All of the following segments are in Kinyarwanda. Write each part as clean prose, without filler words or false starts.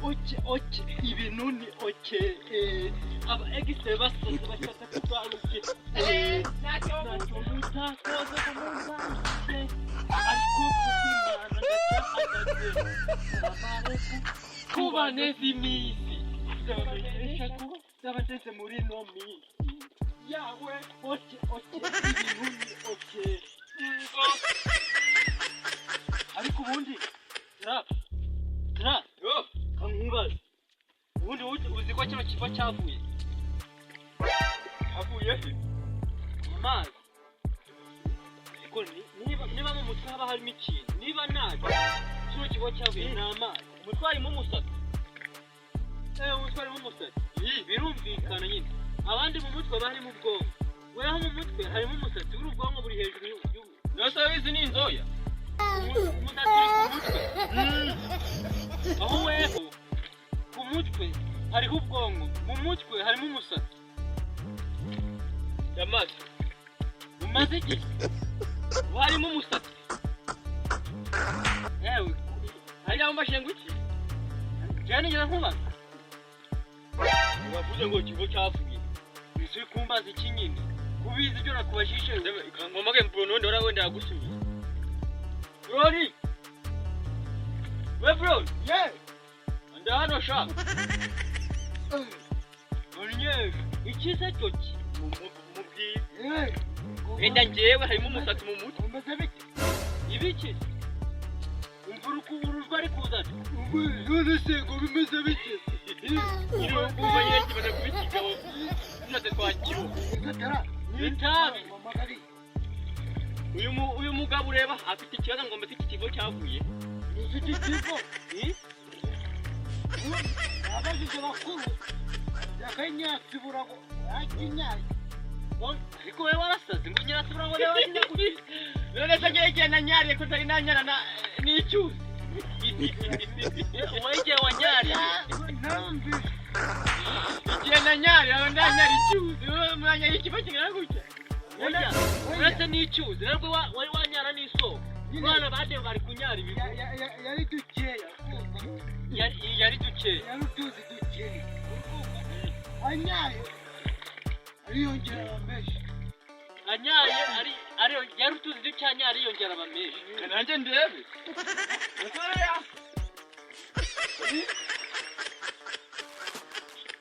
oke ibinuni oke aba egise basoze bashaka kutwaruke nacyo mutakoze kumunza ariko kubimana ndacahagaze kuba neza imisi ndabamenyesha ko ndabateze muri no minsi yawe oke ibinuni oke ariko ubundi Tra kankubaza ubundi uzi ko kino kiva cyavuye amazi ariko niba mu mutwe haba harimo ikintu niba ntabwo kino kiva cyavuye ni amazi umutwe harimo umusatsi umutwe harimo umusatsi birumvikana nyine abandi mu mutwe bari mu bwonko weho mu mutwe harimo umusatsi w'ubwonko buri hejuru y'ubu nose wizi ni inzoya umusatsi ku mutwe aho weho ku mutwe hariho ubwonko mu mutwe harimo umusatsi yamaze umaze iki harimo umusatsi yewe hari aho mbashenga iki cyane ngira nkubaza wavuze ngo kigo cyavuye isi kumbaza iki nyine kubizi byo nakubajishe ngomage mbona wenda wenda yagusubiza Brody we bro yeah ndahano sha onye ikize cyoki mubwi wenda njewe harimo umusatsi mu mutwe umeze biki ibiki umvura kuburuzwa ari kuzana none se ngo bimeze biki iro kumva nyine kibaza kubikigabo none twakiro ngatara nitabi uyu mugabo ureba afite ikibazo ngo mbese iki kigo cyavuye iki kigo abajije bakuru yakanyasibura ngo akinyaye ariko wewe warasaze ngo nyirasibura ngo reba nyine none se ngeke na nyari ko tari nanyara n'icyuzi wajye wanyari nambi igihe na nyari aho ndanyari icyuzi mwanya ikiba kingana gutya uretse n'icyuzi nabwo wari wanyara n'isoko abana bade bari kunyara ibigo yari dukeya yari dukeya yari tuzi dukeya anyaye ariyongera ameshi anyaye ari yari tuzi ducyanya ariyongera ameshi kananje ndebe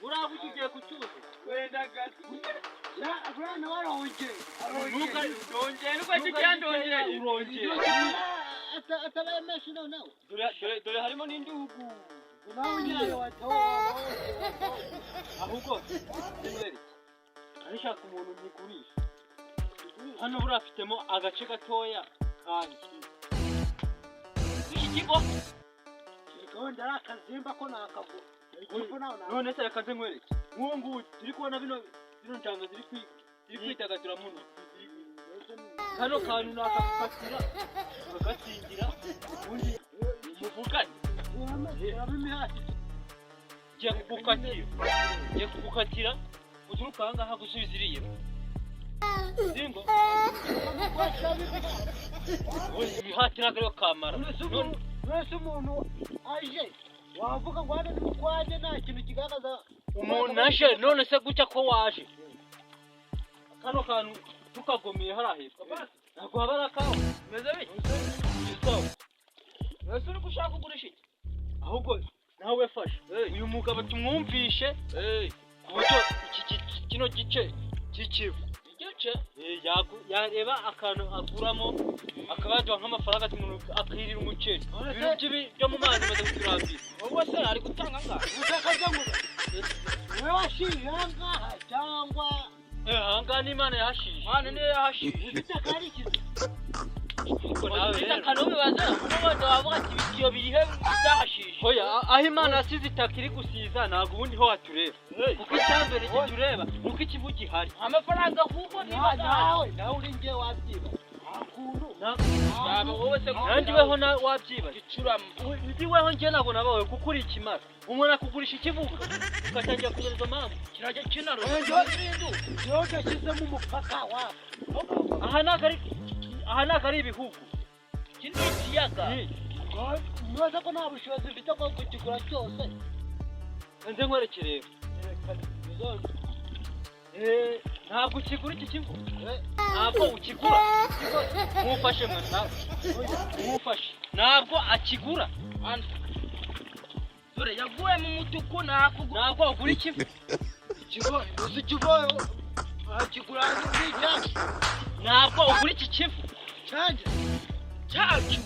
uraho ugiye kucyuzi wenda gati la abana waronje nuka donje nuko cyandonje uronje atabaye meshi nawe dore harimo n'indugu nawe nyine watawa ahubwo nimeri arishaka umuntu nyikurisha hano burafitemo agace gatoya kandi ikigo kigonda arakazimba ko nakavuga none se rakaze nkwereke nkungu turi kubona bino njanga ziri kwitagatura muno hano kantu nakakatira bagatingira ubundi muvugane ngiye kugukatira uturuka aha ngaha gusubiza iriya zingo wihatira rero kamara wese umuntu aje wavuga ngo hano ni kwaje nta kintu kigaragaza umuntu aje none se gucya ko waje kano kantu tukagomeye harahitwa ntabwo habarakaho meze biki wese uri gushaka kugurisha iki ahubwo nawe fasha uyu mugabo tumwumvishe kuburyo kino gice cy'ikivu igice yareba akantu aguramo akabajwa nk'amafaranga akirira umuceri ibintu byo mu mazi maze kuturambira wowe se ari gutanga ngaha utakaje ngo wewe washije ngaha cyangwa hanga n'Imana yahashije Imana niyo yahashije bitakarikiza ko nawe kanobe baza n'abandi bavuga ati bikiyo birihe byahashije hoya aho Imana yasize itakiri gusiza ntago ubundi ho watureba kuko icyambere kitureba nuko ikivu gihari amafaranga kuko niba nawe uri ngiye wabyiba akuntu naba wowe se kandi weho na wabyiba gicurama ndi weho ngiye nabo nabawe kuko uri ikimara umuntu akugurisha ikivuga ukatangira kugereza mama kirajya kinaro yo cyashyize mu mupaka wa aha nagari ibihugu kindi kiyaga mwaza ko nta bushobozi mfite bwo kugikura cyose nze nkwerekere ntabwo ukigura iki kivu ntabwo ukigura mufashe mwe mufashe ntabwo akigura dore yaguye mu mutuku ntabwo ugura ikivu ikivu uzi ikivu akigura ntabwo ugura iki kivu cyanjye